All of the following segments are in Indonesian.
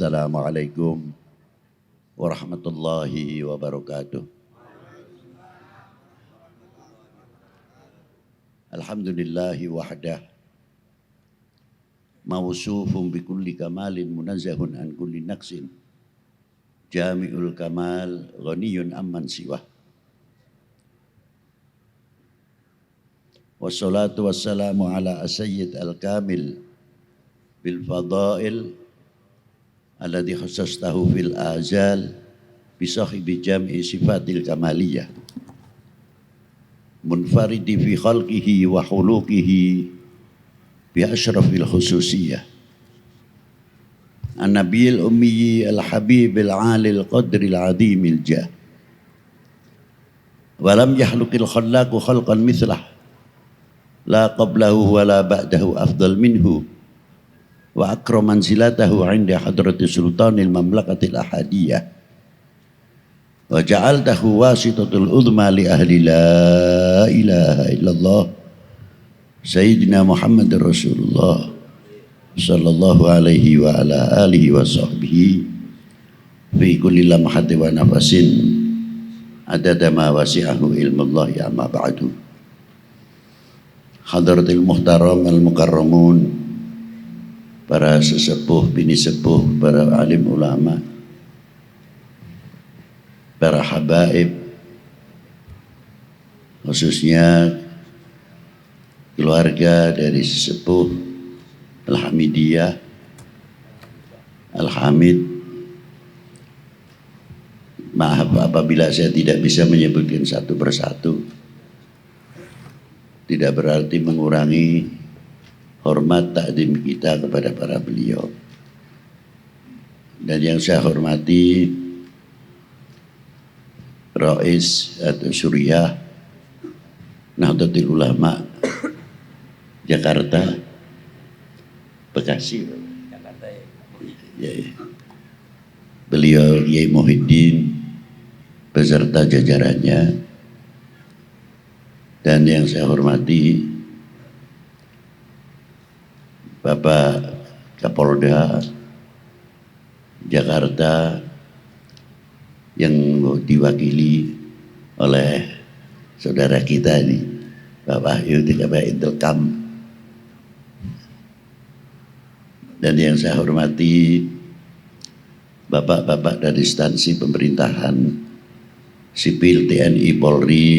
Assalamualaikum warahmatullahi wabarakatuh. Alhamdulillahi wahdah mawsufun bikulli kamalin munazzahun an kulli naqsin jami'ul kamal ghaniyun amman siwah. Wassalatu wassalamu ala asayyid al-kamil bil fadail alladhi khassastahu fil azal bisahibi jam'i sifatil kamaliyah munfaridi fi khalqihi wa khuluqihi bi ashrafil khususiyah an-nabiyil ummiyi al-habibil alil qadril adimil jah walam yahlukil khallaqu khalqan mithlah la qablahu wa la ba'dahu afdal minhu wa akram manzilatahu 'inda hadrati sultanil mamlakatil ahadiyah wa ja'altahu wasitatul udhma li ahli la ilaha illallah sayyidina Muhammadur Rasulullah sallallahu alaihi wa ala alihi wa sahbihi fi kulli lamhati wa nafasin adada ma wasi'ahu ilmullahi amma ba'du. Hadratil muhtaram al-mukarramun, para sesepuh, bini sepuh, para alim ulama, para habaib, khususnya keluarga dari sesepuh Al-Hamidiyah, Al-Hamid. Maaf apabila saya tidak bisa menyebutkan satu persatu, tidak berarti mengurangi hormat takdim kita kepada para beliau. Dan yang saya hormati Rais atau Suriah Nahdlatul Ulama Jakarta, Bekasi, Jakarta ya. Beliau Kiai Muhyiddin beserta jajarannya, dan yang saya hormati Bapak Kapolda Jakarta yang diwakili oleh saudara kita ini Bapak Yudi Kabar Intelkam, dan yang saya hormati bapak-bapak dari instansi pemerintahan sipil TNI Polri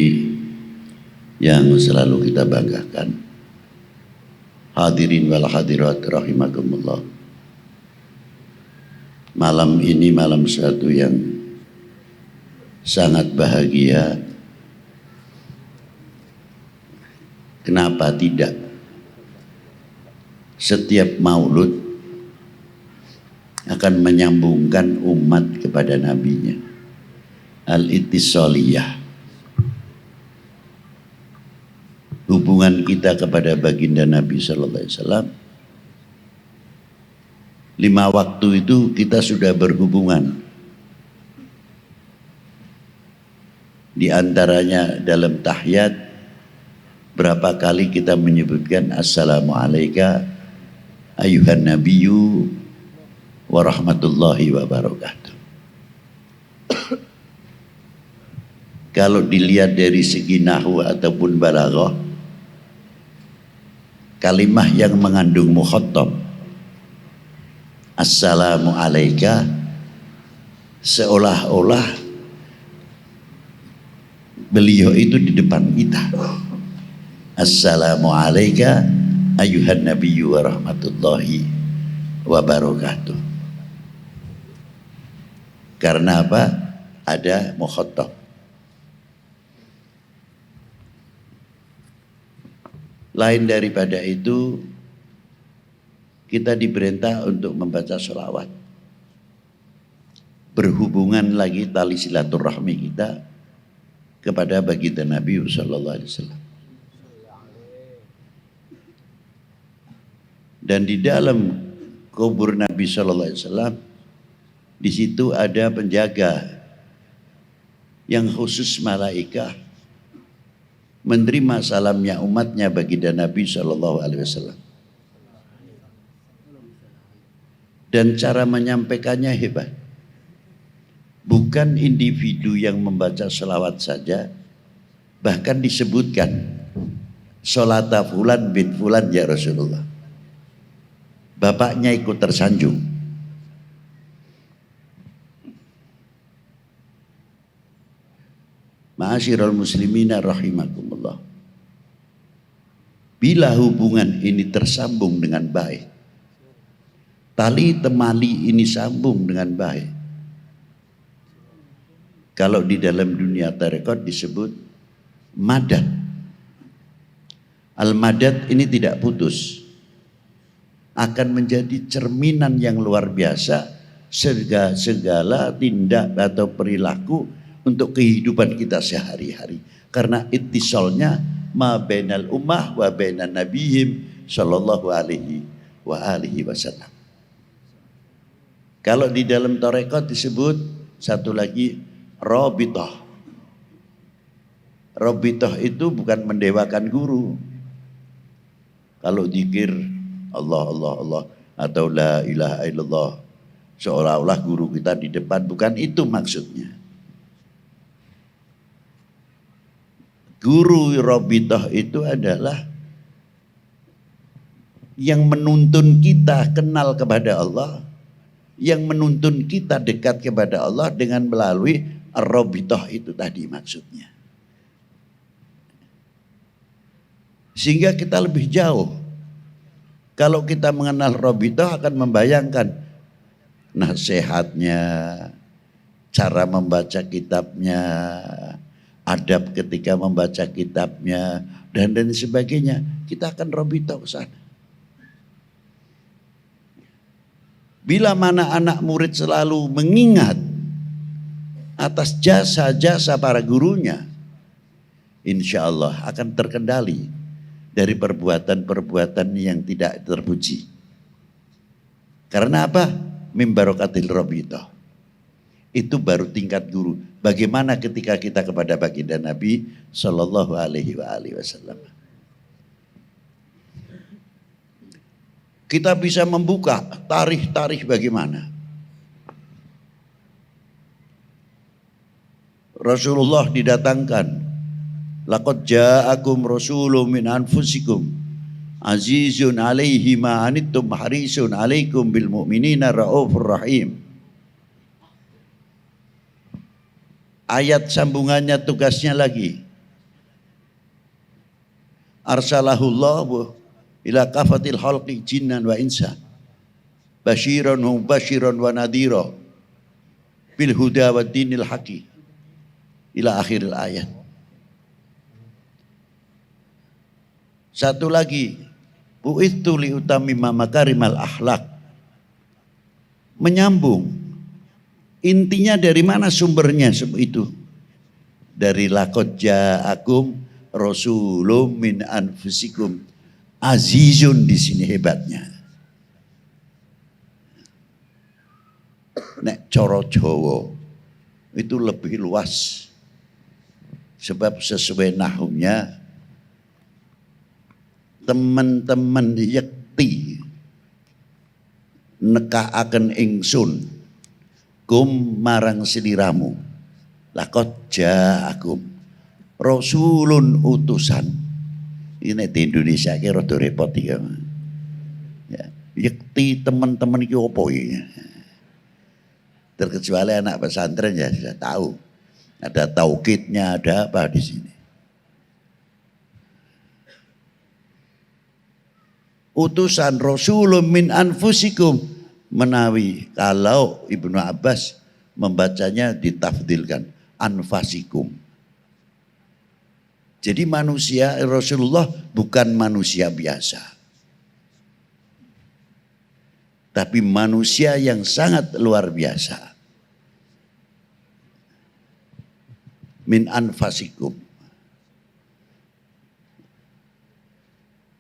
yang selalu kita banggakan. Hadirin wal hadirat rahimakumullah. Malam ini malam satu yang sangat bahagia. Kenapa tidak? Setiap maulud akan menyambungkan umat kepada nabinya. Al-ittisaliyah. Hubungan kita kepada baginda Nabi Sallallahu Alaihi Wasallam. 5 waktu itu kita sudah berhubungan. Di antaranya dalam tahiyat berapa kali kita menyebutkan Assalamualaikum ayuhan nabiyyu wa rahmatullahi wa barakatuh. Kalau dilihat dari segi nahwu ataupun balaghah, kalimah yang mengandung mukhatab Assalamu alayka seolah-olah beliau itu di depan kita. Assalamu alayka ayuhan nabiyyu wa rahmatullahi wa barakatuh. Karena apa? Ada mukhatab. Lain daripada itu, kita diperintah untuk membaca sholawat. Berhubungan lagi tali silaturahmi kita kepada baginda Nabi Sallallahu Alaihi Wasallam. Dan di dalam kubur Nabi Sallallahu Alaihi Wasallam, di situ ada penjaga yang khusus malaikah menerima salamnya umatnya baginda Nabi Sallallahu Alaihi Wasallam. Dan cara menyampaikannya hebat. Bukan individu yang membaca selawat saja, bahkan disebutkan sholata fulan bin fulan ya Rasulullah. Bapaknya ikut tersanjung. Ma'asyiral muslimina rahimakumullah. Bila hubungan ini tersambung dengan baik, tali temali ini sambung dengan baik. Kalau di dalam dunia tarekat disebut madad. Al-madad ini tidak putus. Akan menjadi cerminan yang luar biasa segala tindak atau perilaku untuk kehidupan kita sehari-hari. Karena ittisalnya ma bainal ummah wa bainan nabiyhim sallallahu alaihi wa alihi wasallam. Kalau di dalam tarekat disebut satu lagi rabithah. Rabithah itu bukan mendewakan guru. Kalau zikir Allah Allah Allah atau la ilaha illallah seolah-olah guru kita di depan, bukan itu maksudnya. Guru rabithah itu adalah yang menuntun kita kenal kepada Allah, yang menuntun kita dekat kepada Allah dengan melalui ar-rabithah itu tadi maksudnya. Sehingga kita lebih jauh. Kalau kita mengenal rabithah akan membayangkan nasihatnya, cara membaca kitabnya, adab ketika membaca kitabnya, dan sebagainya. Kita akan rabithah ke sana. Bila mana anak murid selalu mengingat atas jasa-jasa para gurunya, insya Allah akan terkendali dari perbuatan-perbuatan yang tidak terpuji. Karena apa? Min barakatil rabithah. Itu baru tingkat guru. Bagaimana ketika kita kepada baginda Nabi sallallahu alaihi wasallam. Kita bisa membuka tarikh-tarikh bagaimana. Rasulullah didatangkan, laqad ja'akum rasulun min anfusikum azizun alaihi ma anittum harisun alaikum bil mu'minina raufur rahim. Ayat sambungannya tugasnya lagi. Arsalahullahu ila kafatil khalqi jinnan wa insa basyiran wa mubasyiran wa nadhira bil huda wa dinil haqi ila akhiril ayat. Satu lagi, bu'ithu li utamima makarimal akhlak. Menyambung. Intinya dari mana sumbernya itu? Dari laqad ja'akum rasulun min anfusikum azizun, di sini hebatnya. Nek cara Jawa itu lebih luas. Sebab sesuai nahwnya, teman-teman yakti nekaaken ingsun kum marang sliramu laqad ja'akum rasulun utusan. Ini di Indonesia ki rada repot iki. Ya, yakti teman-teman iki opo iki? Terkecuali anak pesantren ya sudah tahu. Ada taukidnya, ada apa di sini. Utusan rasulun min anfusikum, menawi kalau Ibnu Abbas membacanya ditafdilkan anfasikum. Jadi manusia Rasulullah bukan manusia biasa, tapi manusia yang sangat luar biasa. Min anfasikum.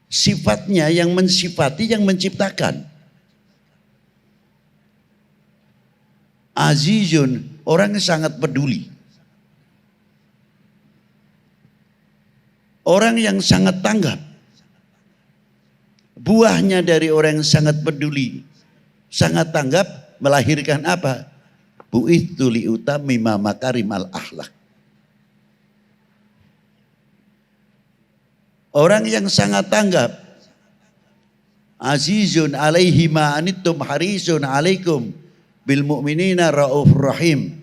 Sifatnya yang mensifati yang menciptakan. Azizun, orang yang sangat peduli. Orang yang sangat tanggap. Buahnya dari orang yang sangat peduli. Sangat tanggap melahirkan apa? Bu'ithu liutamima makarimal akhlak. Orang yang sangat tanggap, azizun alaihi ma anittum harisun alaikum bil mu'minina raufur rahim.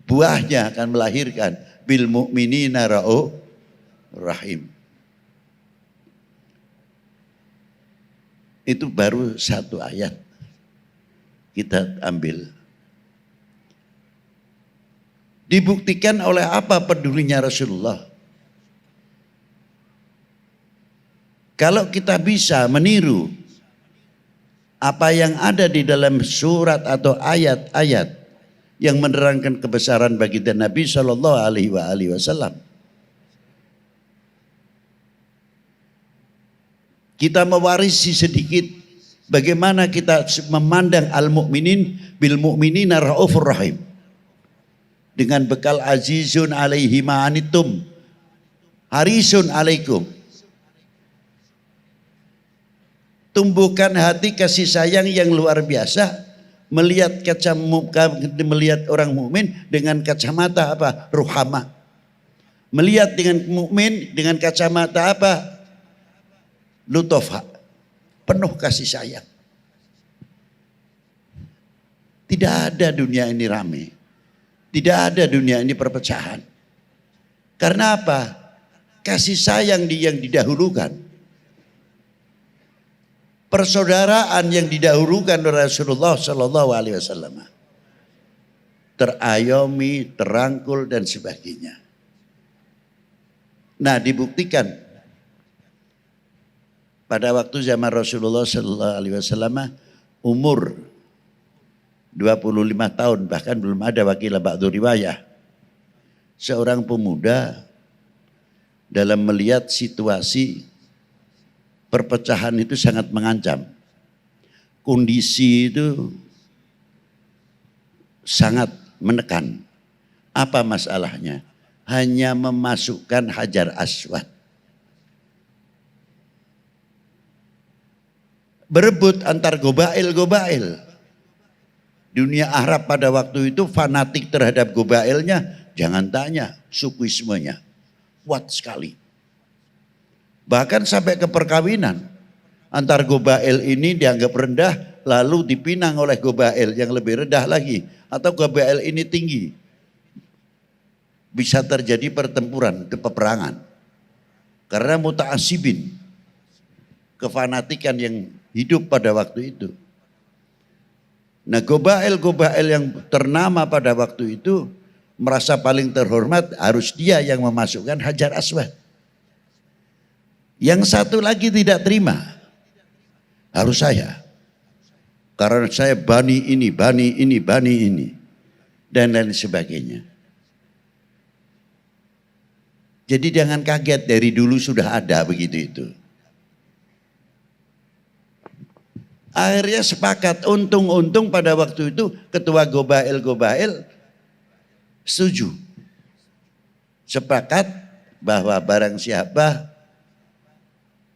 Buahnya akan melahirkan bil mu'minina raufur rahim. Itu baru satu ayat. Kita ambil. Dibuktikan oleh apa pedulinya Rasulullah? Kalau kita bisa meniru apa yang ada di dalam surat atau ayat-ayat yang menerangkan kebesaran baginda Nabi Shallallahu Alaihi Wasallam, kita mewarisi sedikit bagaimana kita memandang al-mu'minin bil mu'minina raufur rahim, dengan bekal azizun alaihi ma'anitum harisun alaikum. Tumbuhkan hati kasih sayang yang luar biasa, melihat orang mukmin dengan kacamata apa? Ruhama. Melihat dengan mukmin dengan kacamata apa? Lutofa. Penuh kasih sayang. Tidak ada dunia ini rame. Tidak ada dunia ini perpecahan. Karena apa? Kasih sayang yang didahulukan. Persaudaraan yang didahulukan oleh Rasulullah Sallallahu Alaihi Wasallam, terayomi, terangkul dan sebagainya. Nah, dibuktikan pada waktu zaman Rasulullah Sallallahu Alaihi Wasallam umur 25 tahun, bahkan belum ada wakil ba'du riwayah, seorang pemuda dalam melihat situasi perpecahan itu sangat mengancam. Kondisi itu sangat menekan. Apa masalahnya? Hanya memasukkan Hajar Aswad. Berebut antar gobail-gobail. Dunia Arab pada waktu itu fanatik terhadap gobailnya. Jangan tanya, sukuismenya kuat sekali. Bahkan sampai ke perkawinan. Antar gobail ini dianggap rendah, lalu dipinang oleh gobail yang lebih rendah lagi. Atau gobail ini tinggi. Bisa terjadi pertempuran, peperangan. Karena muta'asibin. Kefanatikan yang hidup pada waktu itu. Nah, gobail-gobail yang ternama pada waktu itu merasa paling terhormat, harus dia yang memasukkan Hajar Aswad. Yang satu lagi tidak terima, harus saya. Karena saya bani ini, bani ini, bani ini. Dan lain sebagainya. Jadi jangan kaget, dari dulu sudah ada begitu itu. Akhirnya sepakat, untung-untung pada waktu itu ketua gobail-gobail setuju. Sepakat bahwa barang siapa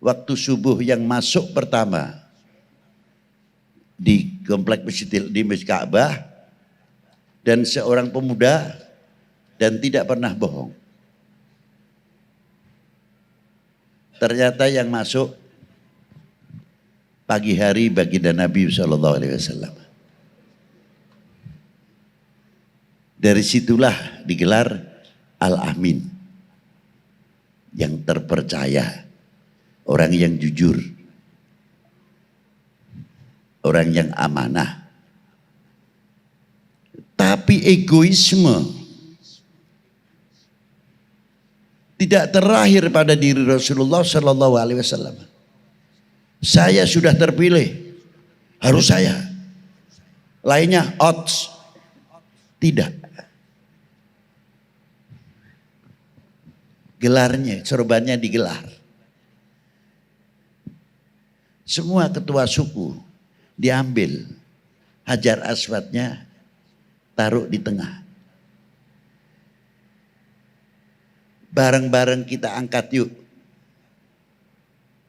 waktu subuh yang masuk pertama di komplek masjid di Masjid Ka'bah dan seorang pemuda dan tidak pernah bohong. Ternyata yang masuk pagi hari baginda Nabi SAW. Dari situlah digelar Al-Amin, yang terpercaya. Orang yang jujur, orang yang amanah. Tapi egoisme tidak terakhir pada diri Rasulullah Sallallahu Alaihi Wasallam. Saya sudah terpilih, harus saya. Lainnya odds, tidak. Gelarnya, sorbannya digelar. Semua ketua suku diambil, Hajar Aswadnya taruh di tengah. Bareng-bareng kita angkat yuk.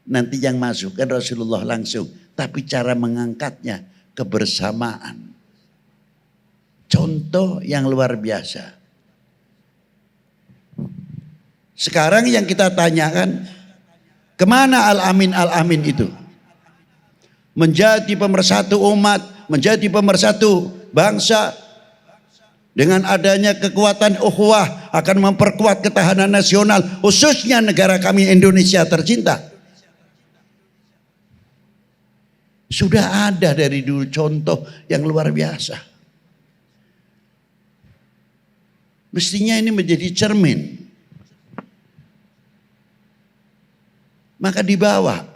Nanti yang masuk kan Rasulullah langsung tapi cara mengangkatnya kebersamaan. Contoh yang luar biasa. Sekarang yang kita tanyakan, kemana Al-Amin itu? Menjadi pemersatu umat, menjadi pemersatu bangsa. Dengan adanya kekuatan ukhuwah akan memperkuat ketahanan nasional, khususnya negara kami Indonesia tercinta. Sudah ada dari dulu contoh yang luar biasa. Mestinya ini menjadi cermin. Maka dibawa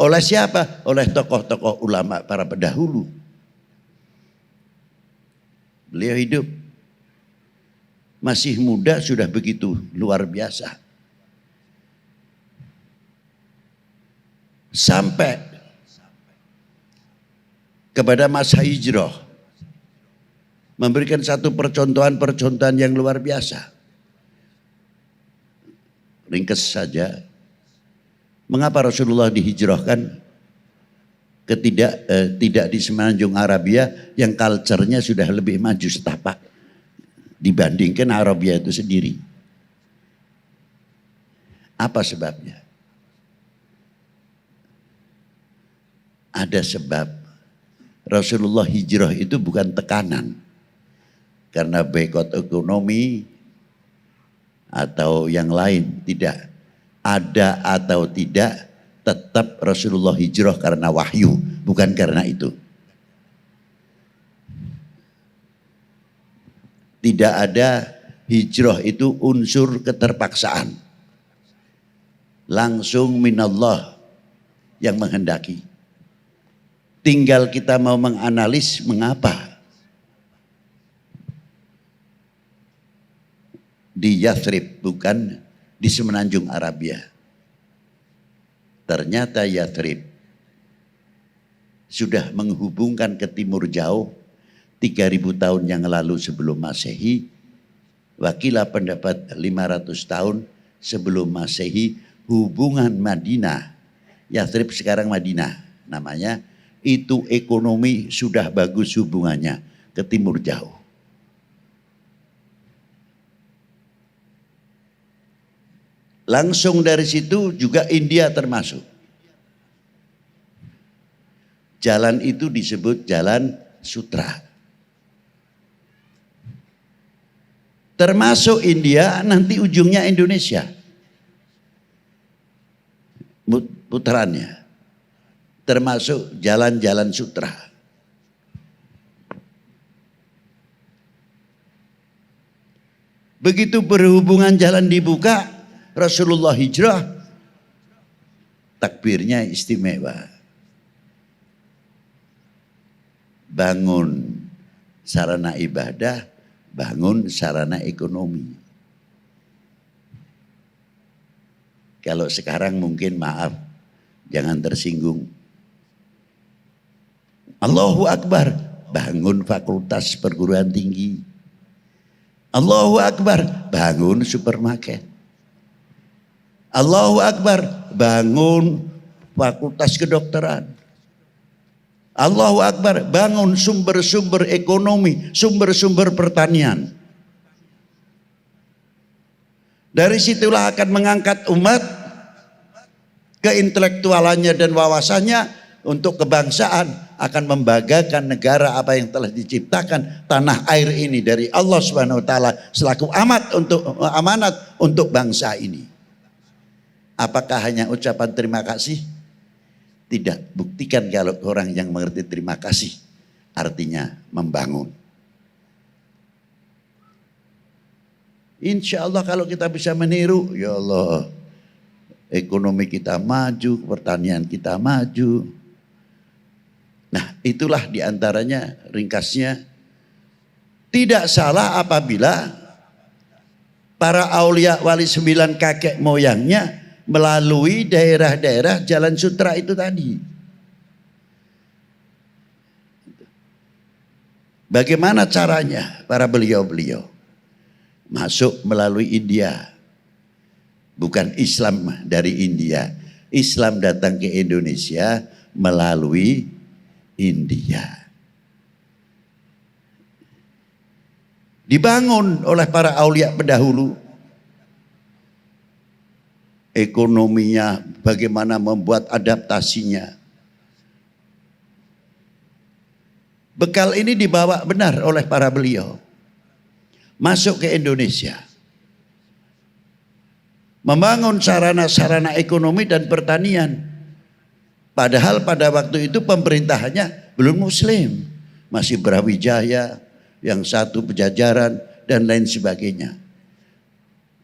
oleh siapa? Oleh tokoh-tokoh ulama para pendahulu. Beliau hidup masih muda sudah begitu luar biasa. Sampai kepada masa hijrah memberikan satu percontohan yang luar biasa. Ringkas saja, mengapa Rasulullah dihijrahkan tidak di semenanjung Arabia yang culture-nya sudah lebih maju setapak dibandingkan Arabia itu sendiri? Apa sebabnya? Ada sebab. Rasulullah hijrah itu bukan tekanan karena boikot ekonomi atau yang lain, tidak. Ada atau tidak, tetap Rasulullah hijrah karena wahyu, bukan karena itu. Tidak ada hijrah itu unsur keterpaksaan. Langsung minallah yang menghendaki. Tinggal kita mau menganalis mengapa di Yathrib bukan di semenanjung Arabia. Ternyata Yathrib sudah menghubungkan ke timur jauh 3000 tahun yang lalu sebelum Masehi. Wakilah pendapat 500 tahun sebelum Masehi, hubungan Madinah, Yathrib sekarang Madinah namanya, itu ekonomi sudah bagus hubungannya ke timur jauh. Langsung dari situ juga India termasuk. Jalan itu disebut Jalan Sutra. Termasuk India, nanti ujungnya Indonesia. Putarannya. Termasuk jalan-jalan sutra. Begitu berhubungan jalan dibuka, Rasulullah hijrah, takbirnya istimewa. Bangun sarana ibadah, bangun sarana ekonomi. Kalau sekarang mungkin maaf, jangan tersinggung. Allahu Akbar, bangun fakultas perguruan tinggi. Allahu Akbar, bangun supermarket. Allahu Akbar, bangun fakultas kedokteran. Allahu Akbar, bangun sumber-sumber ekonomi, sumber-sumber pertanian. Dari situlah akan mengangkat umat keintelektualannya dan wawasannya untuk kebangsaan, akan membanggakan negara apa yang telah diciptakan tanah air ini dari Allah Subhanahu wa taala selaku amanat untuk bangsa ini. Apakah hanya ucapan terima kasih? Tidak, buktikan kalau orang yang mengerti terima kasih artinya membangun. Insya Allah kalau kita bisa meniru, ya Allah, ekonomi kita maju, pertanian kita maju. Nah, itulah diantaranya ringkasnya. Tidak salah apabila para aulia wali 9 kakek moyangnya melalui daerah-daerah jalan sutra itu tadi. Bagaimana caranya para beliau-beliau? Masuk melalui India. bukan Islam dari India. Islam datang ke Indonesia melalui India. Dibangun oleh para aulia pendahulu. Ekonominya, bagaimana membuat adaptasinya. Bekal ini dibawa benar oleh para beliau. Masuk ke Indonesia. Membangun sarana-sarana ekonomi dan pertanian. Padahal pada waktu itu pemerintahannya belum Muslim. Masih Brawijaya, yang satu Pejajaran, dan lain sebagainya.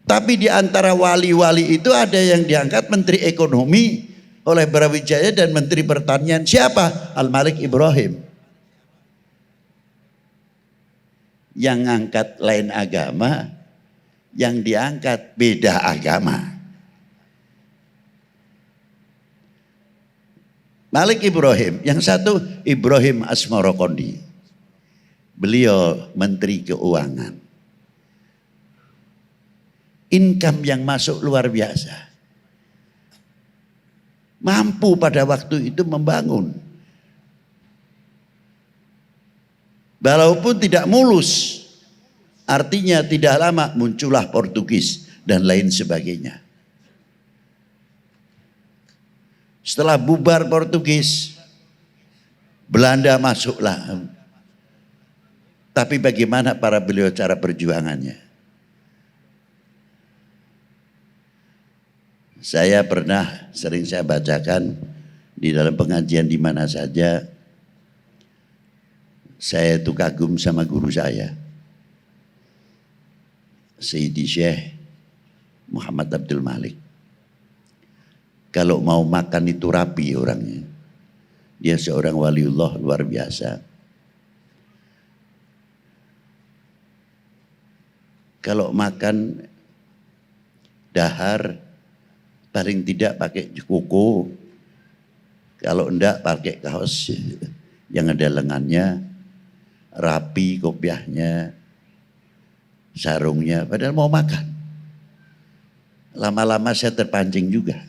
Tapi di antara wali-wali itu ada yang diangkat Menteri Ekonomi oleh Brawijaya dan Menteri Pertanian. Siapa? Al-Malik Ibrahim. Yang ngangkat lain agama, yang diangkat beda agama. Malik Ibrahim, yang satu Ibrahim Asmarokondi. Beliau Menteri Keuangan. Income yang masuk luar biasa. Mampu pada waktu itu membangun. Walaupun tidak mulus. Artinya tidak lama muncullah Portugis dan lain sebagainya. Setelah bubar Portugis, Belanda masuklah. Tapi bagaimana para beliau cara perjuangannya? Saya pernah sering saya bacakan di dalam pengajian di mana saja. Saya itu kagum sama guru saya. Sayyidi Syekh Muhammad Abdul Malik. Kalau mau makan itu rapi orangnya. Dia seorang waliullah luar biasa. Kalau makan dahar paling tidak pakai kuku. Kalau enggak pakai kaos yang ada lengannya, rapi kopiahnya, sarungnya, padahal mau makan. Lama-lama saya terpancing juga.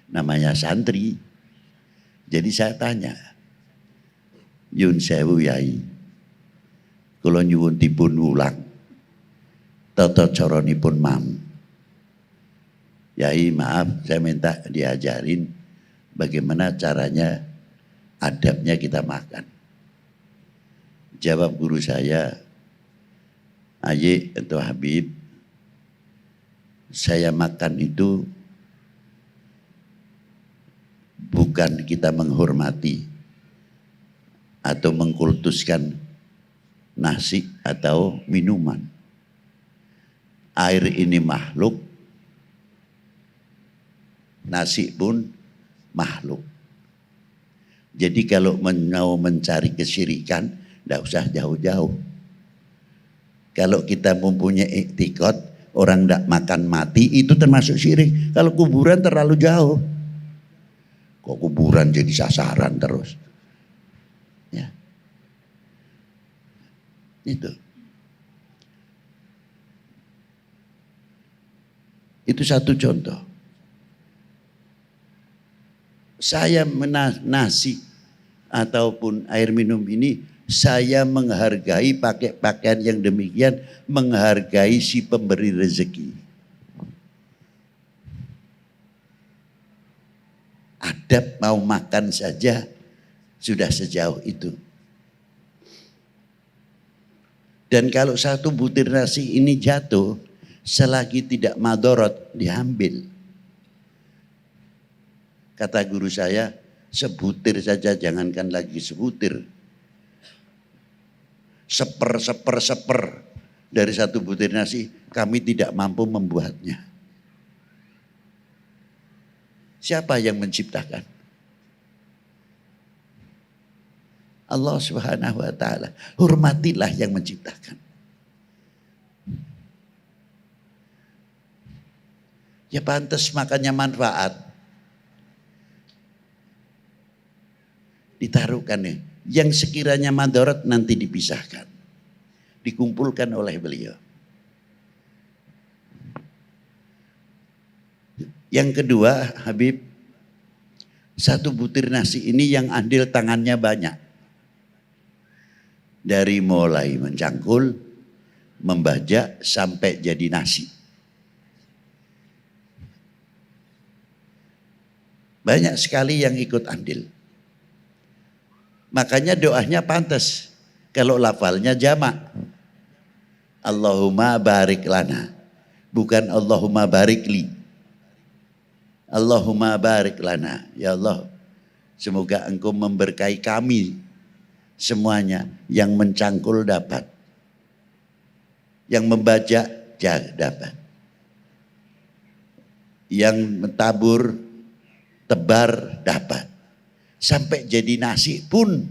Namanya santri. Jadi saya tanya, Yun sewu yai, kula nyuwun dipun ulang tata caranipun mam. Yai maaf, saya minta diajarin bagaimana caranya adabnya kita makan. Jawab guru saya, Aye atau Habib, saya makan itu bukan kita menghormati atau mengkultuskan nasi atau minuman. Air ini makhluk, nasi pun makhluk. Jadi kalau mau mencari kesyirikan, tidak usah jauh-jauh. Kalau kita mempunyai iktikad, orang tidak makan mati, itu termasuk syirik. Kalau kuburan terlalu jauh. Kok kuburan jadi sasaran terus? Ya. Itu satu contoh. Saya nasi ataupun air minum ini, saya menghargai pakai pakaian yang demikian, menghargai si pemberi rezeki. Adab mau makan saja sudah sejauh itu. Dan kalau satu butir nasi ini jatuh, selagi tidak madorot, diambil. Kata guru saya, sebutir saja, jangankan lagi sebutir. Seper dari satu butir nasi, kami tidak mampu membuatnya. Siapa yang menciptakan? Allah Subhanahu wa ta'ala. Hormatilah yang menciptakan. Ya pantas makannya manfaat. Ditaruhkan nih. Yang sekiranya madarat nanti dipisahkan. Dikumpulkan oleh beliau. Yang kedua, Habib, satu butir nasi ini yang andil tangannya banyak. Dari mulai mencangkul, membajak sampai jadi nasi. Banyak sekali yang ikut andil. Makanya doanya pantas. Kalau lafalnya jamak. Allahumma barik lana. Bukan Allahumma barik li. Allahumma barik lana. Ya Allah, semoga engkau memberkahi kami semuanya. Yang mencangkul dapat. Yang membajak dapat. Yang mentabur, tebar dapat. Sampai jadi nasi pun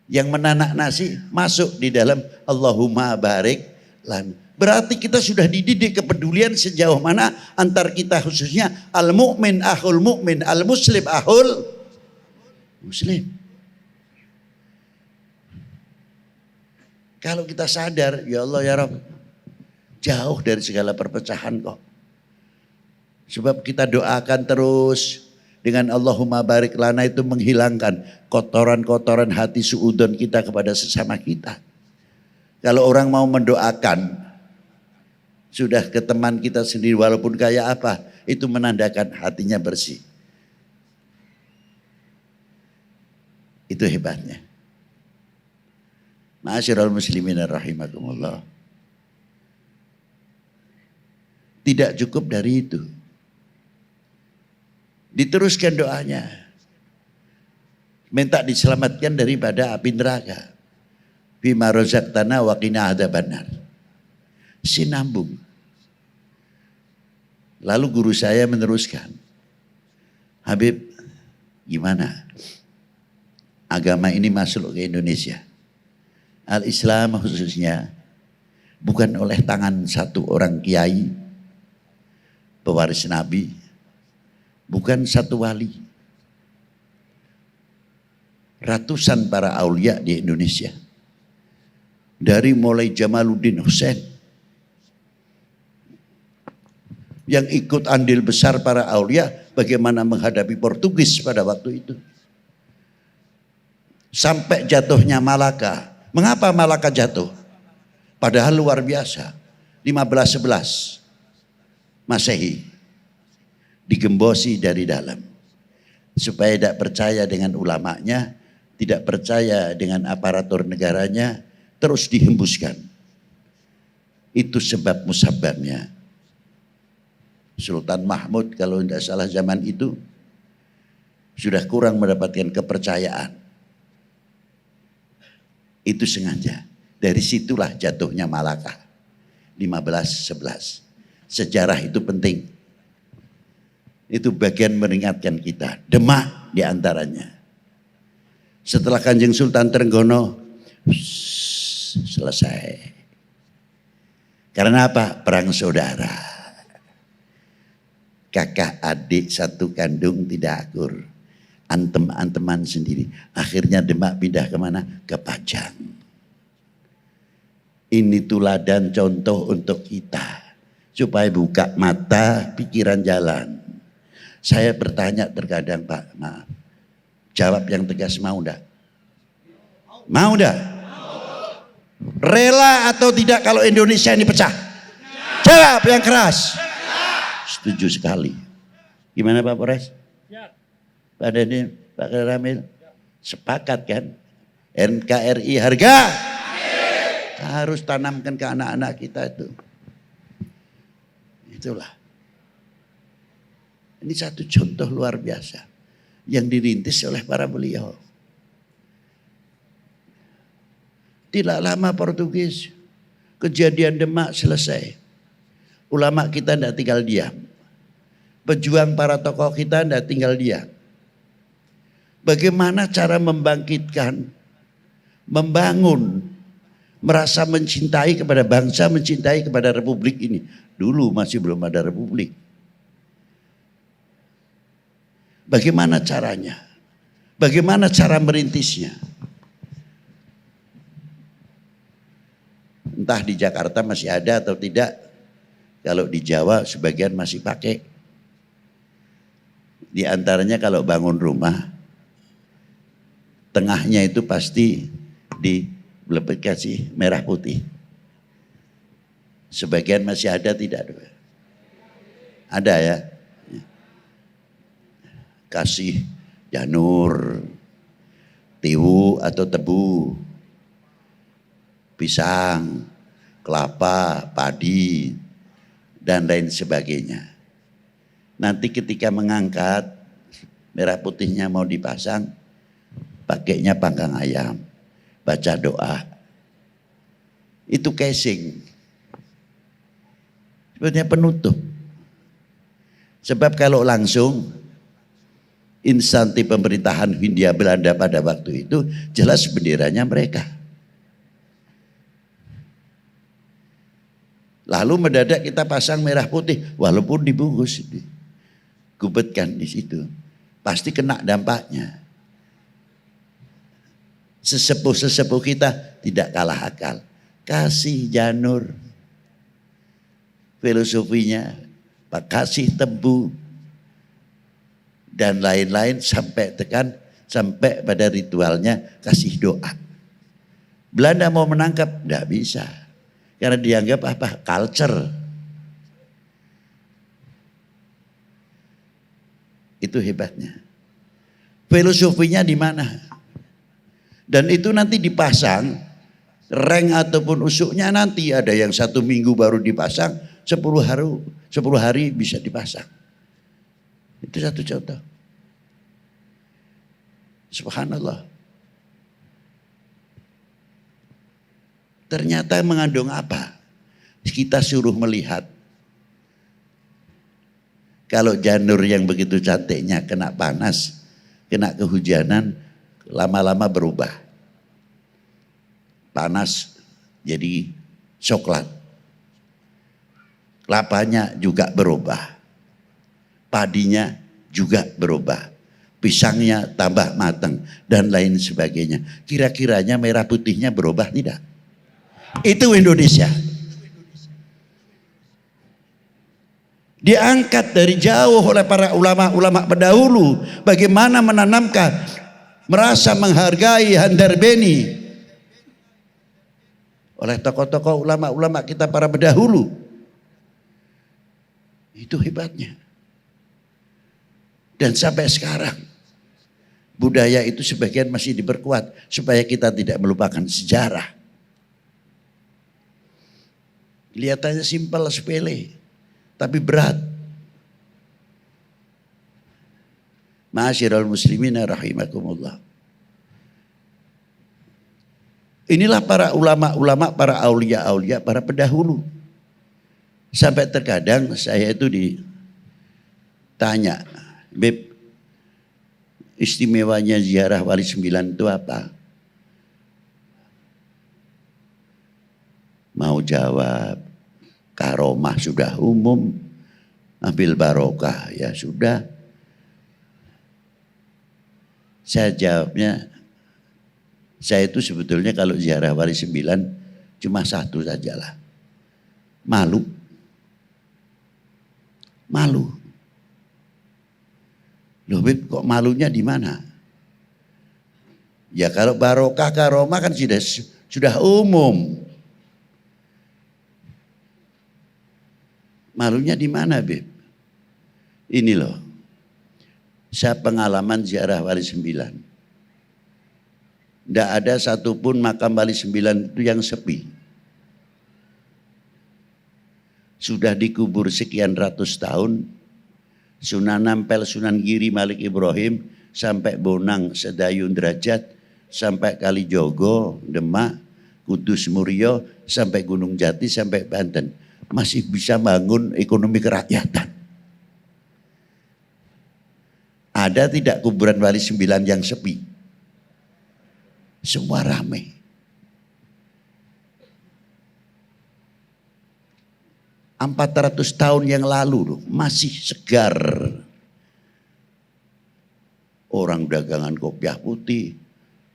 yang menanak nasi masuk di dalam Allahumma barik lan. Berarti kita sudah dididik kepedulian sejauh mana antar kita, khususnya al-mu'min akhul mu'min, al-muslim akhul muslim. Kalau kita sadar, ya Allah ya Rabb, jauh dari segala perpecahan kok. Sebab kita doakan terus dengan Allahumma barik lana itu menghilangkan kotoran-kotoran hati suudon kita kepada sesama kita. Kalau orang mau mendoakan sudah ke teman kita sendiri walaupun kayak apa, itu menandakan hatinya bersih. Itu hebatnya. Ma'asyiral muslimin rahimakumullah. Tidak cukup dari itu. Diteruskan doanya. Minta diselamatkan daripada api neraka. Bima razaqtana wa qina adzabannar. Sinambung. Lalu guru saya meneruskan. Habib, gimana? Agama ini masuk ke Indonesia. Al-Islam khususnya bukan oleh tangan satu orang kiai, pewaris Nabi, bukan satu wali. Ratusan para aulia di Indonesia. Dari mulai Jamaluddin Hussein. Yang ikut andil besar para aulia bagaimana menghadapi Portugis pada waktu itu. Sampai jatuhnya Malaka. Mengapa Malaka jatuh? Padahal luar biasa. 1511 Masehi. Digembosi dari dalam. Supaya tidak percaya dengan ulamanya, tidak percaya dengan aparatur negaranya, terus dihembuskan. Itu sebab musababnya. Sultan Mahmud kalau tidak salah zaman itu sudah kurang mendapatkan kepercayaan. Itu sengaja. Dari situlah jatuhnya Malaka. 1511. Sejarah itu penting. Itu bagian meringatkan kita. Demak diantaranya. Setelah Kanjeng Sultan Trenggono, selesai. Karena apa? Perang saudara. Kakak adik satu kandung tidak akur. Antem-anteman sendiri. Akhirnya Demak pindah kemana? Ke Pajang. Ini tuladan contoh untuk kita. Supaya buka mata, pikiran jalan. Saya bertanya terkadang, Pak, maaf. Jawab yang tegas, mau enggak? Mau enggak? Rela atau tidak kalau Indonesia ini pecah? Jawab yang keras. Setuju sekali. Gimana Pak Polres? Pak Deni, Pak Ramil, sepakat kan? NKRI harga harus tanamkan ke anak-anak kita itu. Itulah. Ini satu contoh luar biasa yang dirintis oleh para beliau. Tidak lama Portugis, kejadian Demak selesai. Ulama kita tidak tinggal diam. Pejuang para tokoh kita tidak tinggal diam. Bagaimana cara membangkitkan, membangun, merasa mencintai kepada bangsa, mencintai kepada republik ini. Dulu masih belum ada republik. Bagaimana caranya? Bagaimana cara merintisnya? Entah di Jakarta masih ada atau tidak. Kalau di Jawa sebagian masih pakai. Di antaranya kalau bangun rumah, tengahnya itu pasti kasih merah putih. Sebagian masih ada tidak? Ada ya. Kasih janur, tiwu atau tebu, pisang, kelapa, padi, dan lain sebagainya. Nanti ketika mengangkat, merah putihnya mau dipasang, pakainya panggang ayam, baca doa. Itu casing. Sebenarnya penutup. Sebab kalau langsung, instansi pemerintahan Hindia Belanda pada waktu itu jelas benderanya mereka. Lalu mendadak kita pasang merah putih, walaupun dibungkus, gubetkan di situ, pasti kena dampaknya. Sesepuh-sesepuh kita tidak kalah akal, kasih janur, filosofinya, kasih tebu, dan lain-lain sampai pada ritualnya kasih doa. Belanda mau menangkap, tidak bisa. Karena dianggap apa? Culture. Itu hebatnya. Filosofinya di mana? Dan itu nanti dipasang, reng ataupun usuknya nanti ada yang 1 minggu baru dipasang, 10 hari bisa dipasang. Itu satu contoh. Subhanallah. Ternyata mengandung apa? Kita suruh melihat. Kalau janur yang begitu cantiknya kena panas, kena kehujanan, lama-lama berubah. Panas jadi coklat. Kelapanya juga berubah. Padinya juga berubah. Pisangnya tambah matang dan lain sebagainya. Kira-kiranya merah putihnya berubah tidak? Itu Indonesia. Diangkat dari jauh oleh para ulama-ulama pendahulu. Bagaimana menanamkan, merasa menghargai Handar Beni. Oleh tokoh-tokoh ulama-ulama kita para pendahulu. Itu hebatnya. Dan sampai sekarang budaya itu sebagian masih diperkuat supaya kita tidak melupakan sejarah. Kelihatannya simpel sepele, tapi berat. Ma'asyiral muslimina rahimakumullah. Inilah para ulama-ulama, para aulia-aulia, para pendahulu. Sampai terkadang saya itu ditanya, Beb, istimewanya ziarah Wali Sembilan itu apa? Mau jawab, karomah sudah umum, ambil barokah ya sudah. Saya jawabnya, saya itu sebetulnya kalau ziarah Wali Sembilan cuma satu sajalah, malu. Malu. Loh Beb, kok malunya di mana? Ya kalau barokah karomah kan sudah umum. Malunya di mana Beb? Ini loh. Saya pengalaman ziarah Wali Sembilan. Tidak ada satupun makam Wali Sembilan itu yang sepi. Sudah dikubur sekian ratus tahun. Sunan Ampel, Sunan Giri, Malik Ibrahim, sampai Bonang, Sedayun Derajat, sampai Kalijogo, Demak, Kudus Murio, sampai Gunung Jati, sampai Banten. Masih bisa bangun ekonomi kerakyatan. Ada tidak kuburan Wali Sembilan yang sepi? Semua ramai. Empat 400 tahun yang lalu loh, masih segar. Orang dagangan kopiah putih,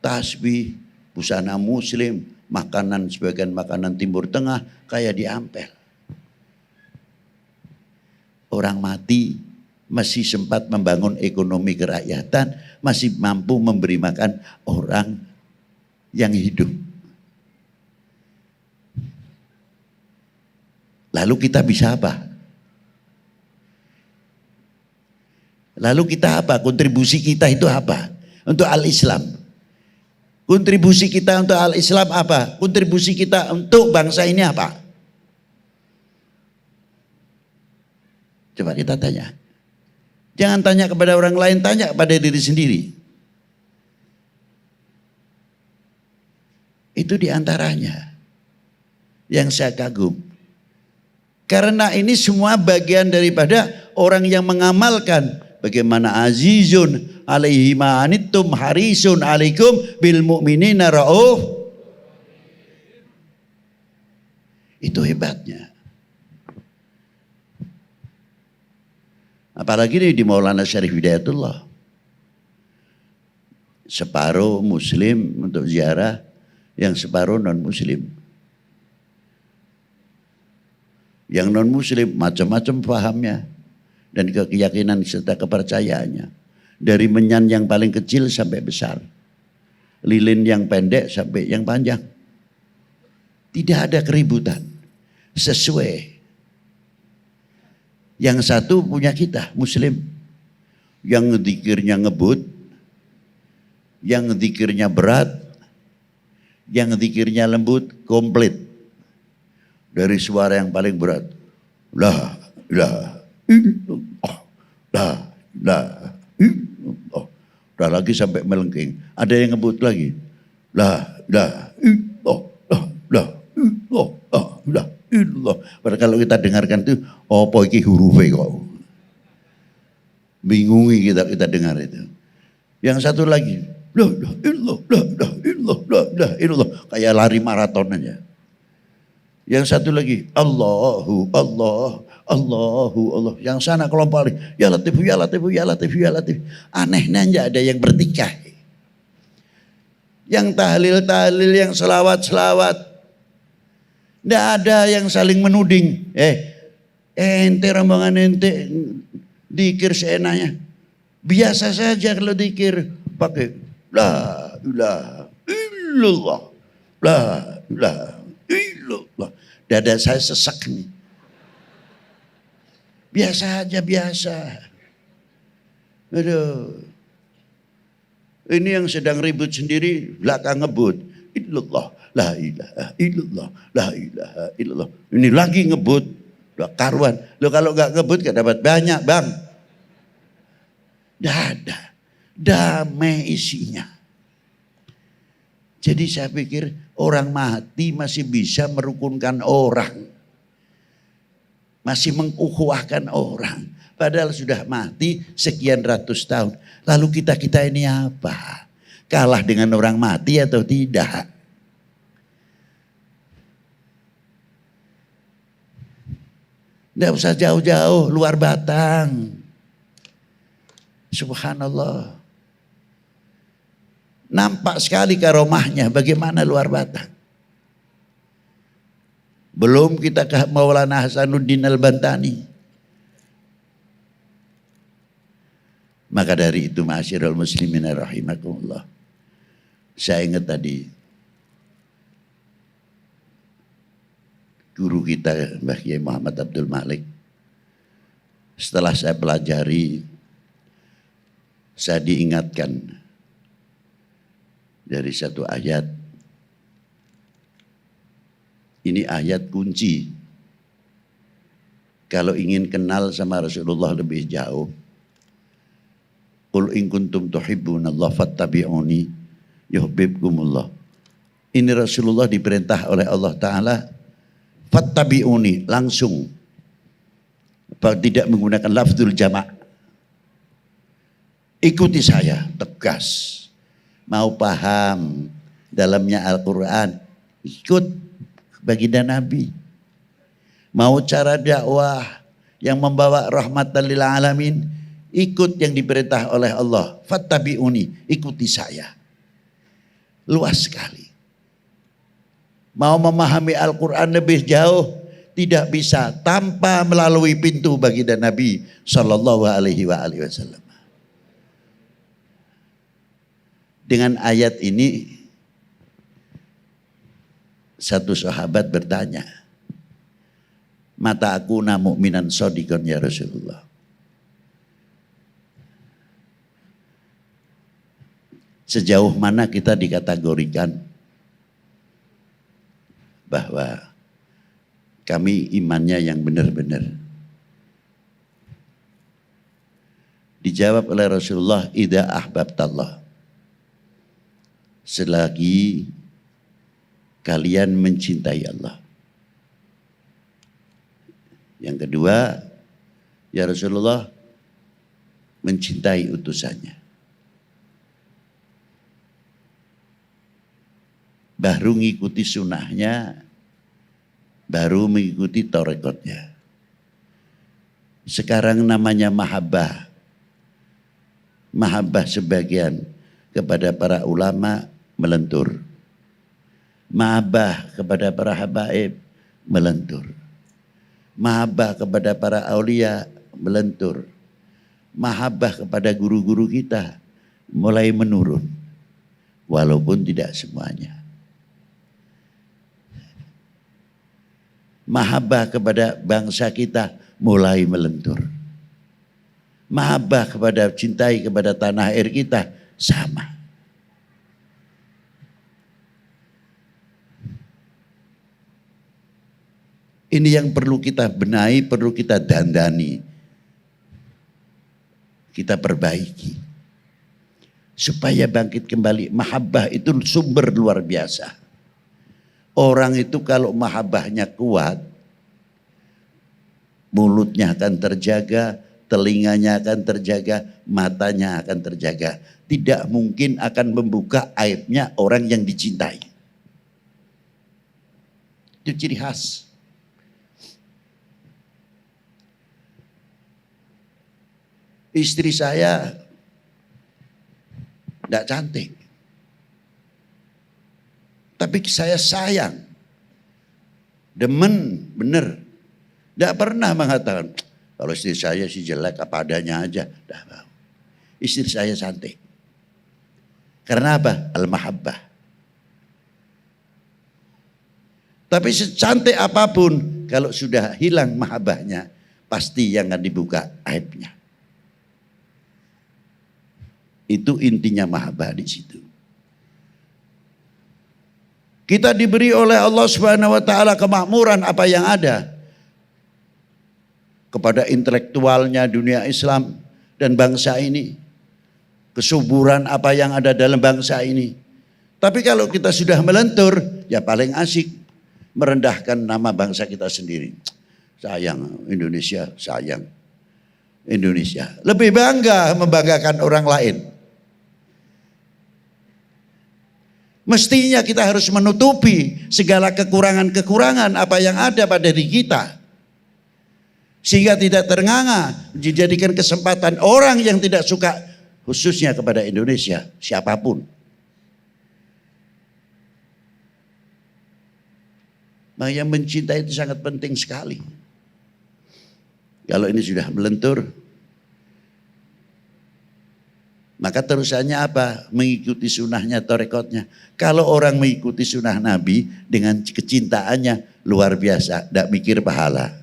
tasbih, busana muslim, makanan sebagian makanan Timur Tengah kayak di Ampel. Orang mati masih sempat membangun ekonomi kerakyatan, masih mampu memberi makan orang yang hidup. Lalu kita bisa apa? Lalu kita apa? Kontribusi kita itu apa? Untuk al-Islam. Kontribusi kita untuk al-Islam apa? Kontribusi kita untuk bangsa ini apa? Coba kita tanya. Jangan tanya kepada orang lain, tanya kepada diri sendiri. Itu diantaranya yang saya kagum. Karena ini semua bagian daripada orang yang mengamalkan bagaimana azizun alaihi ma'anittum harisun alaikum bil mu'minina ra'uf. Itu hebatnya. Apalagi di Maulana Syarif Hidayatullah. Separuh muslim untuk ziarah, yang separuh non muslim. Yang non muslim macam-macam pahamnya dan keyakinan serta kepercayaannya. Dari menyan yang paling kecil sampai besar. Lilin yang pendek sampai yang panjang. Tidak ada keributan. Sesuai. Yang satu punya kita, muslim. Yang zikirnya ngebut. Yang zikirnya berat. Yang zikirnya lembut, komplit. Dari suara yang paling berat. La ilaha illallah. La ilaha illallah. Udah lagi sampai melengking. Ada yang ngebut lagi. La ilaha illallah. La ilaha illallah. Allah. Padahal kalau kita dengarkan itu, apa iki hurufe kok. Bingungi kita dengar itu. Yang satu lagi, la ilallah, kayak lari maraton aja. Yang satu lagi, Allahu Allah, Allahu Allah. Yang sana kelompok lagi, ya latif, ya latif, ya latif, ya latif. Anehnya aja ada yang bertikai. Yang tahlil-tahlil, yang selawat-selawat. Tidak ada yang saling menuding. Ente rombongan ente dikir seenaknya. Biasa saja kalau dikir pakai la ilaha illallah. La ilaha illallah. Dada saya sesak nih. Biasa aja biasa. Aduh. Ini yang sedang ribut sendiri belakang ngebut. Illallah. La ilaha illallah, la ilaha illallah. Ini lagi ngebut, udah karuan. Lo kalau nggak ngebut gak dapat banyak bang. Tidak ada, damai isinya. Jadi saya pikir orang mati masih bisa merukunkan orang. Masih mengukhuwahkan orang. Padahal sudah mati sekian ratus tahun. Lalu kita ini apa? Kalah dengan orang mati atau tidak? Tidak usah jauh-jauh, luar Batang. Subhanallah. Nampak sekali karomahnya bagaimana luar Batang. Belum kita ke Maulana Hasanuddin Al-Bantani. Maka dari itu ma'asyiral muslimin rahimakumullah. Saya ingat tadi guru kita Mbah Kiai Muhammad Abdul Malik. Setelah saya pelajari, saya diingatkan dari satu ayat. Ini ayat kunci. Kalau ingin kenal sama Rasulullah lebih jauh. Qul in kuntum tuhibbunallah fattabi'uni yuhibbukumullah. Ini Rasulullah diperintah oleh Allah Ta'ala. Fattabi'uni, langsung. Tidak menggunakan lafzul jama'. Ikuti saya, tegas. Mau paham dalamnya Al-Quran, ikut baginda Nabi. Mau cara dakwah yang membawa rahmatan lil alamin, ikut yang diperintah oleh Allah. Fattabi'uni, ikuti saya. Luas sekali. Mau memahami Al-Quran lebih jauh, tidak bisa tanpa melalui pintu baginda Nabi Shallallahu Alaihi Wasallam. Dengan ayat ini satu sahabat bertanya, mata aku na mu'minan shadiqan ya Rasulullah. Sejauh mana kita dikategorikan bahwa kami imannya yang benar-benar? Dijawab oleh Rasulullah, idza ahbabtallah, selagi kalian mencintai Allah. Yang kedua, ya Rasulullah, mencintai utusannya. Baru mengikuti sunnahnya, baru mengikuti tarekatnya. Sekarang namanya mahabbah. Mahabbah sebagian kepada para ulama melentur. Mahabbah kepada para habaib melentur. Mahabbah kepada para aulia melentur. Mahabbah kepada guru-guru kita mulai menurun. Walaupun tidak semuanya. Mahabbah kepada bangsa kita mulai melentur. Mahabbah kepada cintai kepada tanah air kita sama. Ini yang perlu kita benahi, perlu kita dandani. Kita perbaiki. Supaya bangkit kembali. Mahabbah itu sumber luar biasa. Orang itu kalau mahabbahnya kuat, mulutnya akan terjaga, telinganya akan terjaga, matanya akan terjaga. Tidak mungkin akan membuka aibnya orang yang dicintai. Itu ciri khas. Istri saya tidak cantik. Tapi saya sayang. Demen, bener. Tidak pernah mengatakan, kalau istri saya sih jelek apa adanya aja. Tidak mau. Istri saya cantik. Karena apa? Al-mahabbah. Tapi secantik apapun, kalau sudah hilang mahabbahnya, pasti yang akan dibuka aibnya. Itu intinya mahabbah di situ. Kita diberi oleh Allah Subhanahu wa taala kemakmuran apa yang ada kepada intelektualnya dunia Islam dan bangsa ini. Kesuburan apa yang ada dalam bangsa ini. Tapi kalau kita sudah melentur, ya paling asik merendahkan nama bangsa kita sendiri. Sayang Indonesia, sayang Indonesia. Lebih bangga membanggakan orang lain. Mestinya kita harus menutupi segala kekurangan-kekurangan apa yang ada pada diri kita. Sehingga tidak ternganga dijadikan kesempatan orang yang tidak suka khususnya kepada Indonesia, siapapun. Nah, yang mencintai itu sangat penting sekali. Kalau ini sudah melentur, maka terusannya apa? Mengikuti sunnahnya, tarekatnya. Kalau orang mengikuti sunnah Nabi dengan kecintaannya luar biasa, tidak mikir pahala.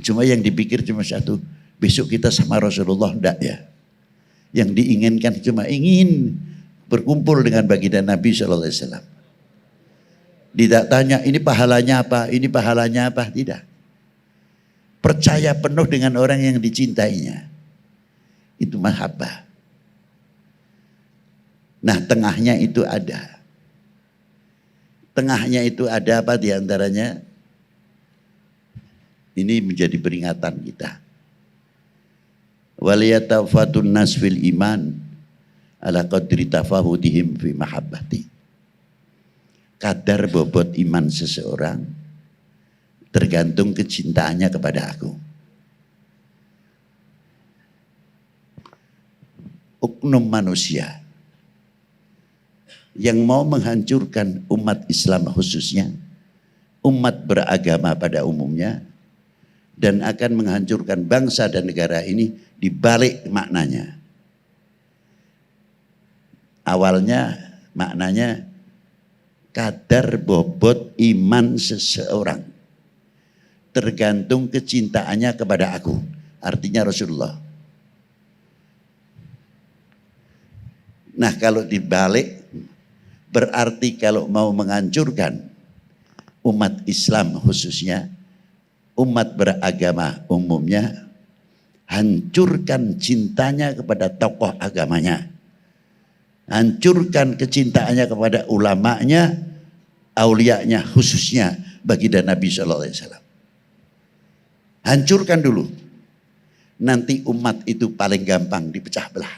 Cuma yang dipikir cuma satu, besok kita sama Rasulullah, enggak ya. Yang diinginkan cuma ingin berkumpul dengan baginda Nabi SAW. Tidak tanya ini pahalanya apa, ini pahalanya apa, tidak. Percaya penuh dengan orang yang dicintainya. Itu mahabbah. Nah, tengahnya itu ada. Tengahnya itu ada apa diantaranya? Ini menjadi peringatan kita. Waliyatafatun nas fil iman ala qadri tafahudihim fi mahabbati. Kadar bobot iman seseorang tergantung kecintaannya kepada aku. Oknum manusia yang mau menghancurkan umat Islam khususnya umat beragama pada umumnya dan akan menghancurkan bangsa dan negara ini di balik maknanya. Awalnya maknanya kadar bobot iman seseorang tergantung kecintaannya kepada aku, artinya Rasulullah. Nah kalau dibalik berarti kalau mau menghancurkan umat Islam khususnya, umat beragama umumnya, hancurkan cintanya kepada tokoh agamanya, hancurkan kecintaannya kepada ulamanya, aulianya khususnya baginda Nabi SAW. Hancurkan dulu, nanti umat itu paling gampang dipecah belah.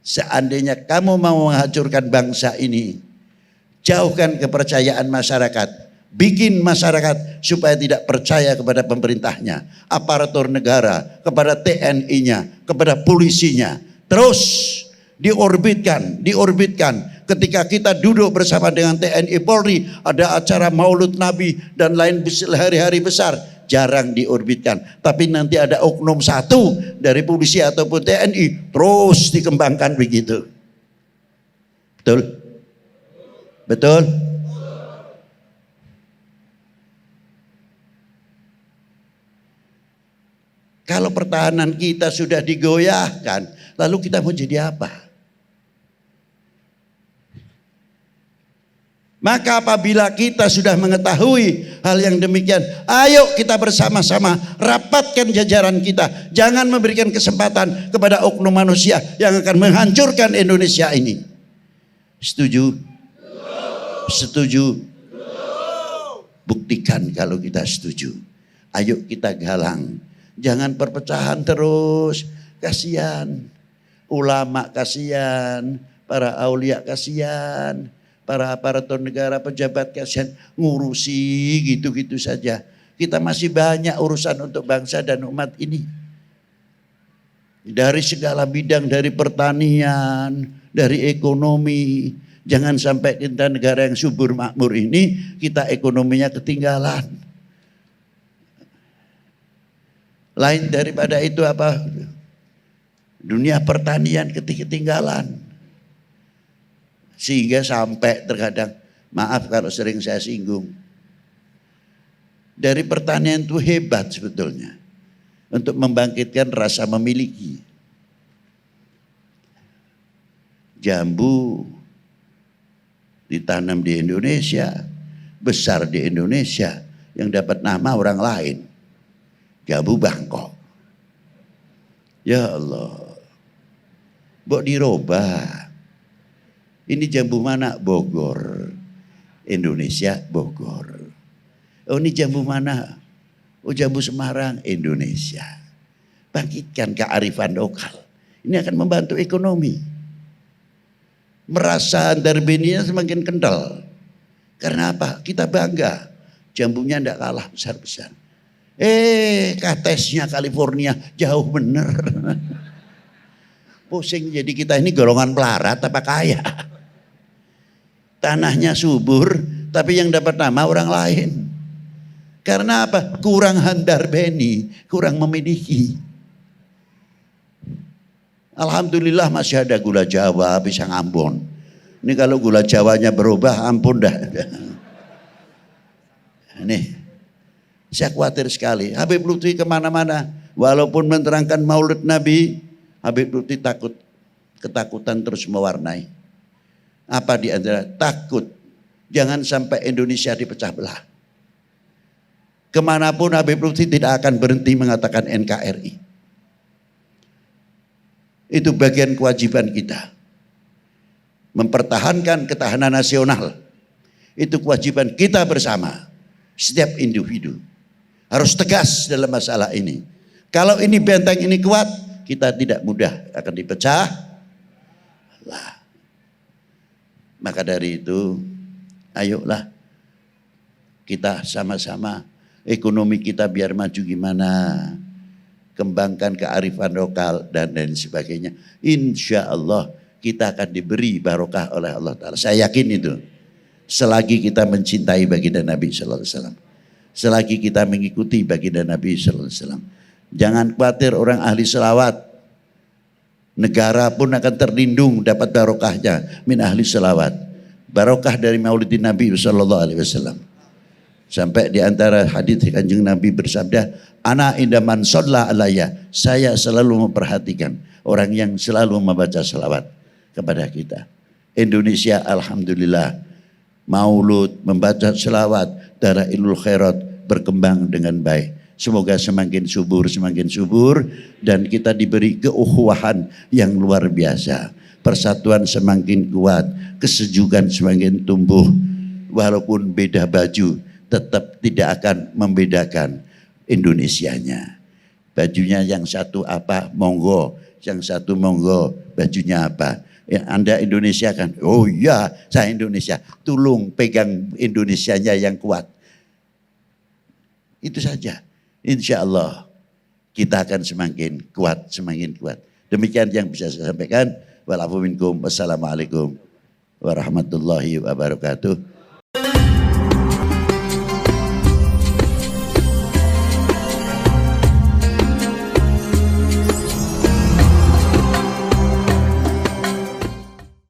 Seandainya kamu mau menghancurkan bangsa ini, jauhkan kepercayaan masyarakat, bikin masyarakat supaya tidak percaya kepada pemerintahnya, aparatur negara, kepada TNI-nya, kepada polisinya. Terus diorbitkan. Ketika kita duduk bersama dengan TNI Polri, ada acara Maulud Nabi dan lain hari-hari besar, jarang diorbitkan. Tapi nanti ada oknum satu dari polisi ataupun TNI, terus dikembangkan begitu. Betul? Betul? Kalau pertahanan kita sudah digoyahkan, lalu kita mau jadi apa? Maka apabila kita sudah mengetahui hal yang demikian, ayo kita bersama-sama rapatkan jajaran kita. Jangan memberikan kesempatan kepada oknum manusia yang akan menghancurkan Indonesia ini. Setuju? Setuju? Buktikan kalau kita setuju. Ayo kita galang. Jangan perpecahan terus. Kasihan. Ulama kasihan. Para aulia kasihan. Para aparatur negara, pejabat kasihan, ngurusi gitu-gitu saja. Kita masih banyak urusan untuk bangsa dan umat ini. Dari segala bidang, dari pertanian, dari ekonomi. Jangan sampai kita negara yang subur makmur ini, kita ekonominya ketinggalan. Lain daripada itu apa? Dunia pertanian ketinggalan. Sehingga sampai terkadang, maaf kalau sering saya singgung, dari pertanian itu hebat sebetulnya untuk membangkitkan rasa memiliki. Jambu ditanam di Indonesia, besar di Indonesia, yang dapat nama orang lain, jambu Bangkok. Ya Allah, mbok dirubah. Ini jambu mana? Bogor. Indonesia, Bogor. Oh ini jambu mana? Oh jambu Semarang, Indonesia. Bangkitkan kearifan lokal. Ini akan membantu ekonomi. Merasa darbininya semakin kental. Karena apa? Kita bangga. Jambunya tidak kalah besar-besar. Katesnya California jauh bener. Pusing jadi kita ini golongan pelarat apa kaya. Tanahnya subur, tapi yang dapat nama orang lain. Karena apa? Kurang handar beni, kurang memiliki. Alhamdulillah masih ada gula Jawa, pisang Ambon. Ini kalau gula Jawanya berubah, ampun dah. Ini, saya khawatir sekali. Habib Lutfi kemana-mana, walaupun menerangkan Maulid Nabi, Habib Lutfi ketakutan terus mewarnai. Apa di antara? Takut jangan sampai Indonesia dipecah belah. Kemanapun Habib Lutfi tidak akan berhenti mengatakan NKRI. Itu bagian kewajiban kita. Mempertahankan ketahanan nasional. Itu kewajiban kita bersama. Setiap individu harus tegas dalam masalah ini. Kalau ini benteng ini kuat, kita tidak mudah akan dipecah lah. Maka dari itu, ayolah kita sama-sama ekonomi kita biar maju gimana. Kembangkan kearifan lokal dan lain sebagainya. Insya Allah kita akan diberi barokah oleh Allah Ta'ala. Saya yakin itu. selagi kita mencintai baginda Nabi sallallahu alaihi wasallam. Selagi kita mengikuti baginda Nabi sallallahu alaihi wasallam. Jangan khawatir orang ahli selawat. Negara pun akan terlindung dapat barokahnya min ahli selawat. Barokah dari maulidin Nabi sallallahu alaihi wasallam. Sampai di antara hadits Kanjeng Nabi bersabda, ana indaman shalla alayya. Saya selalu memperhatikan orang yang selalu membaca selawat kepada kita. Indonesia alhamdulillah maulud, membaca selawat, dalailul khairat berkembang dengan baik. Semoga semakin subur dan kita diberi keukhuwahan yang luar biasa. Persatuan semakin kuat, kesejukan semakin tumbuh. Walaupun beda baju, tetap tidak akan membedakan Indonesianya. Bajunya yang satu apa, monggo. Yang satu monggo, bajunya apa. Ya, Anda Indonesia kan, oh iya saya Indonesia. Tolong pegang Indonesianya yang kuat. Itu saja. Insya Allah kita akan semakin kuat. Demikian yang bisa saya sampaikan. Wassalamualaikum warahmatullahi wabarakatuh.